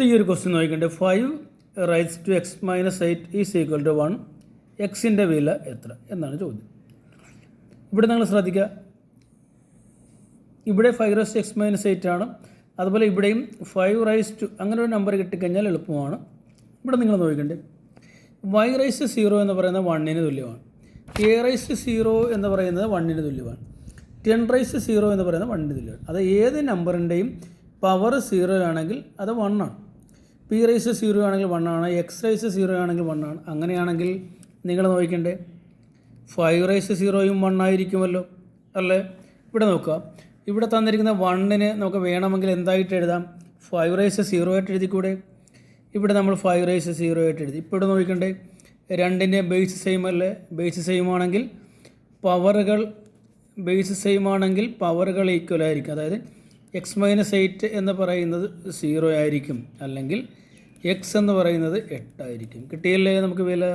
ഈ ഒരു ക്വസ്റ്റ്യൻ നോക്കിക്കണ്ടേ 5 raised to x - 8 is equal to 1. എക്സിൻ്റെ വില എത്ര എന്നാണ് ചോദ്യം. ഇവിടെ നിങ്ങൾ ശ്രദ്ധിക്കുക, ഇവിടെ 5 raised to x - 8 ആണ്. അതുപോലെ ഇവിടെയും 5 raised to അങ്ങനെ ഒരു നമ്പർ കിട്ടിക്കഴിഞ്ഞാൽ എളുപ്പമാണ്. ഇവിടെ നിങ്ങൾ നോക്കിക്കണ്ടേ y raised to 0 എന്ന് പറയുന്നത് 1ന് തുല്യമാണ്. a raised to 0 എന്ന് പറയുന്നത് 1ന് തുല്യമാണ്. 10 raised to 0 എന്ന് പറയുന്നത് 1ന് തുല്യമാണ്. അത് ഏത് നമ്പറിൻ്റെയും പവർ 0 ആണെങ്കിൽ അത് 1 ആണ്. p raised to 0 ആണെങ്കിൽ 1 ആണ്, x raised to 0 ആണെങ്കിൽ 1 ആണ്. അങ്ങനെയാണെങ്കിൽ നിങ്ങൾ നോക്കണ്ടേ 5 raised to 0യും 1 ആയിരിക്കുമല്ലോ അല്ലേ. ഇവിടെ നോക്കുക, ഇവിടെ തന്നിരിക്കുന്ന 1ന് നമുക്ക് വേണമെങ്കിൽ എന്തായിട്ട് എഴുതാം, 5 raised to 0 ആയിട്ട് എഴുതിക്കൂടെ. ഇവിടെ നമ്മൾ 5 raised to 0 ആയിട്ട് എഴുതി. ഇപ്പോൾ ഇവിടെ നോക്കണ്ടേ രണ്ടിൻ്റെ ബേസ് സെയിം അല്ലേ. ബേസ് സെയിം ആണെങ്കിൽ പവറുകൾ ഈക്വൽ ആയിരിക്കും. അതായത് x - 8 എന്ന് പറയുന്നത് 0 ആയിരിക്കും, അല്ലെങ്കിൽ x എന്ന് പറയുന്നത് 8 ആയിരിക്കും. കിട്ടിയല്ലേ നമുക്ക് വില.